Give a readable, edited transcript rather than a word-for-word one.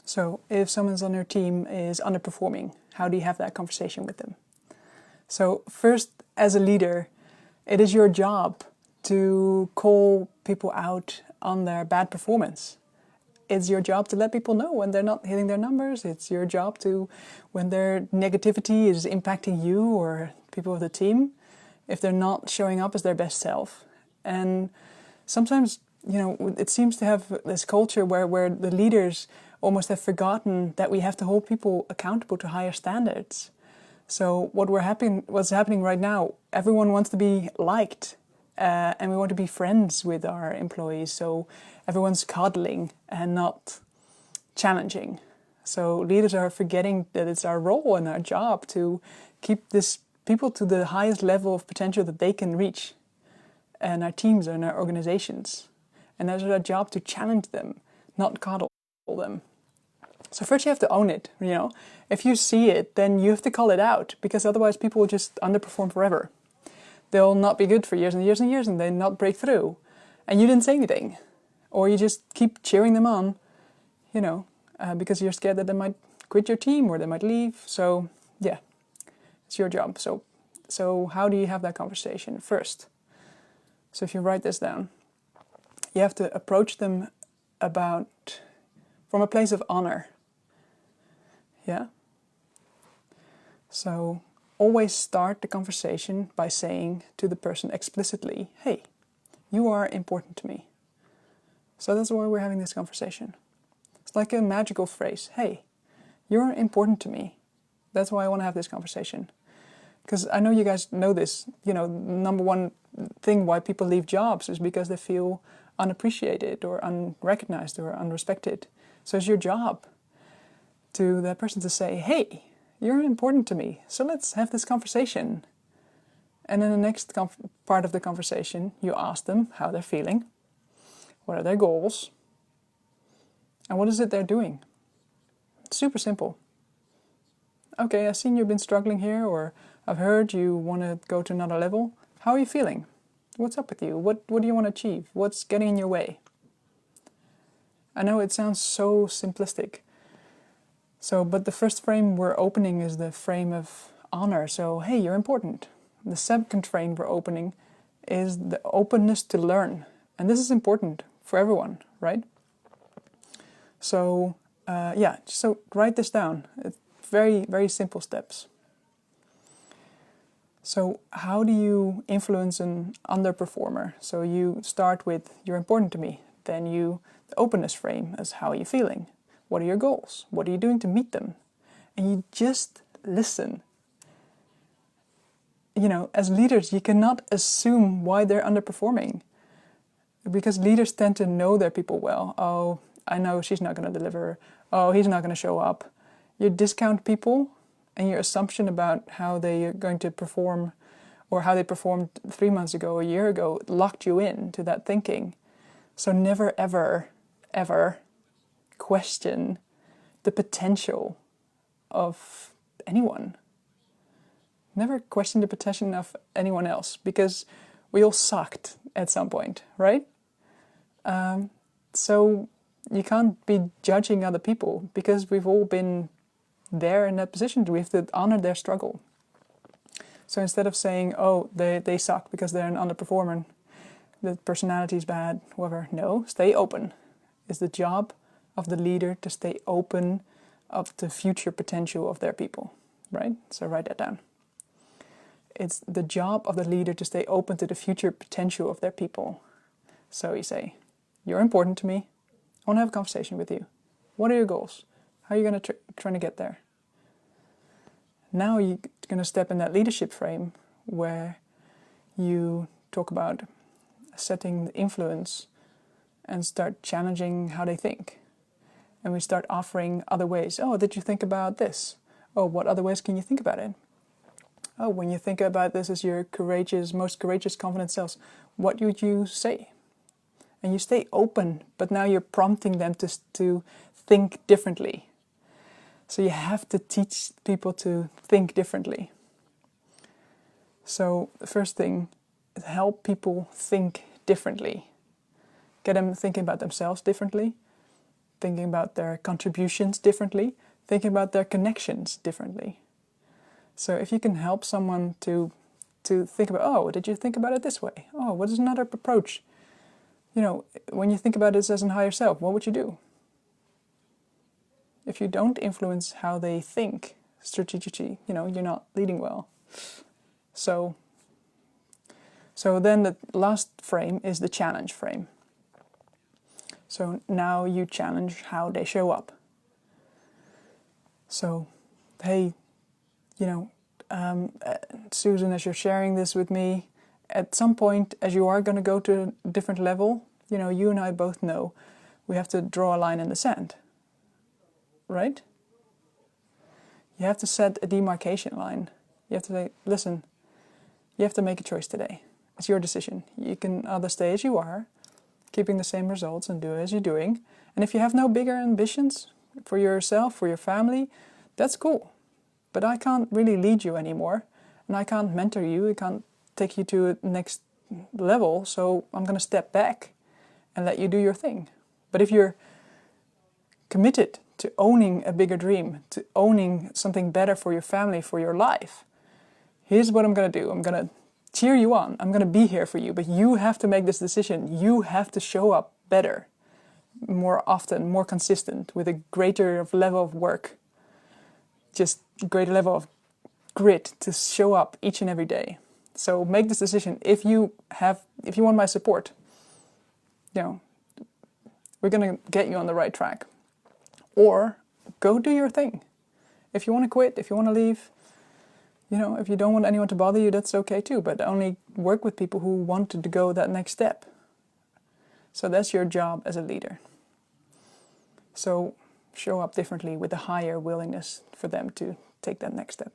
So if someone's on your team is underperforming, how do you have that conversation with them? So first, as a leader, it is your job to call people out on their bad performance. It's your job to let people know when they're not hitting their numbers. It's your job to, when their negativity is impacting you or people of the team, if they're not showing up as their best self. And sometimes, it seems to have this culture where the leaders almost have forgotten that we have to hold people accountable to higher standards. So what's happening right now, everyone wants to be liked, and we want to be friends with our employees. So everyone's coddling and not challenging. So leaders are forgetting that it's our role and our job to keep this people to the highest level of potential that they can reach, and our teams and our organizations. And that's our job to challenge them, not coddle them. So first you have to own it, If you see it, then you have to call it out, because otherwise people will just underperform forever. They'll not be good for years and years and years, and they not break through. And you didn't say anything. Or you just keep cheering them on, because you're scared that they might quit your team or they might leave. So, yeah, it's your job. So how do you have that conversation first? So if you write this down, you have to approach them from a place of honor. Yeah? So always start the conversation by saying to the person explicitly, hey, you are important to me. So that's why we're having this conversation. It's like a magical phrase. Hey, you're important to me. That's why I want to have this conversation. Because I know you guys know this. Number one thing why people leave jobs is because they feel unappreciated or unrecognized or unrespected. So it's your job to that person to say, hey, you're important to me, so let's have this conversation. And in the next part of the conversation, you ask them how they're feeling, what are their goals, and what is it they're doing. It's super simple. Okay, I've seen you've been struggling here, or I've heard you want to go to another level. How are you feeling? What's up with you? What do you want to achieve? What's getting in your way? I know it sounds so simplistic. But the first frame we're opening is the frame of honor. So, hey, you're important. The second frame we're opening is the openness to learn. And this is important for everyone, right? So, so write this down. It's very, very simple steps. So how do you influence an underperformer? So you start with, you're important to me. Then the openness frame is, how are you feeling? What are your goals? What are you doing to meet them? And you just listen. As leaders, you cannot assume why they're underperforming, because leaders tend to know their people well. Oh, I know she's not going to deliver. Oh, he's not going to show up. You discount people, and your assumption about how they are going to perform, or how they performed 3 months ago, a year ago, locked you into that thinking. So never, ever, ever question the potential of anyone. Never question the potential of anyone else, because we all sucked at some point, right? So you can't be judging other people, because we've all been there in that position. We have to honor their struggle. So instead of saying, oh, they suck because they're an underperformer, the personality is bad, whatever. No, stay open. It's the job of the leader to stay open of the future potential of their people, right? So write that down. It's the job of the leader to stay open to the future potential of their people. So you say, you're important to me. I want to have a conversation with you. What are your goals? How are you going to trying to get there? Now you're going to step in that leadership frame where you talk about setting the influence and start challenging how they think. And we start offering other ways. Oh, did you think about this? Oh, what other ways can you think about it? Oh, when you think about this as your most courageous, confident selves, what would you say? And you stay open, but now you're prompting them to think differently. So you have to teach people to think differently. So the first thing is help people think differently. Get them thinking about themselves differently, thinking about their contributions differently, thinking about their connections differently. So if you can help someone to think about, oh, did you think about it this way? Oh, what is another approach? You know, when you think about this as a higher self, what would you do? If you don't influence how they think strategically, you know, you're not leading well. So then the last frame is the challenge frame. So now you challenge how they show up. So, hey, you know, Susan, as you're sharing this with me, at some point, as you are going to go to a different level, you know, you and I both know we have to draw a line in the sand, right? You have to set a demarcation line. You have to say, listen, you have to make a choice today. It's your decision. You can either stay as you are, keeping the same results and do as you're doing. And if you have no bigger ambitions for yourself, for your family, that's cool. But I can't really lead you anymore. And I can't mentor you. I can't take you to a next level. So I'm going to step back and let you do your thing. But if you're committed to owning a bigger dream, to owning something better for your family, for your life, here's what I'm going to do. I'm going to cheer you on. I'm going to be here for you. But you have to make this decision. You have to show up better, more often, more consistent, with a greater level of work, just greater level of grit to show up each and every day. So make this decision. If you want my support, you know, we're going to get you on the right track. Or go do your thing. If you want to quit, if you want to leave, you know, if you don't want anyone to bother you, that's okay too. But only work with people who want to go that next step. So that's your job as a leader. So show up differently with a higher willingness for them to take that next step.